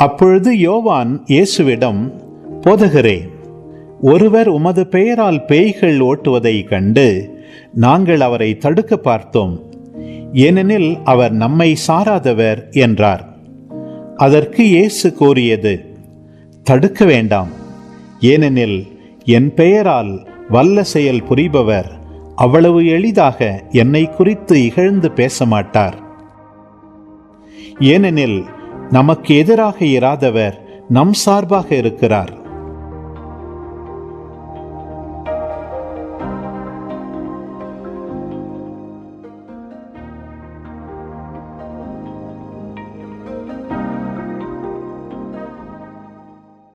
அப்பொழுது யோவான் இயேசுவிடம், போதகரே, ஒருவர் உமது பெயரால் பேய்கள் ஓட்டுவதை கண்டு நாங்கள் அவரை தடுக்க பார்த்தோம், ஏனெனில் அவர் நம்மை சாராதவர் என்றார். அதற்கு இயேசு கூறியது, தடுக்க வேண்டாம், ஏனெனில் என் பெயரால் வல்ல செயல் புரிபவர் அவ்வளவு எளிதாக என்னை குறித்து இகழ்ந்து பேச மாட்டார். ஏனெனில் நமக்கு எதிராக இராதவர் நம் சார்பாக இருக்கிறார்.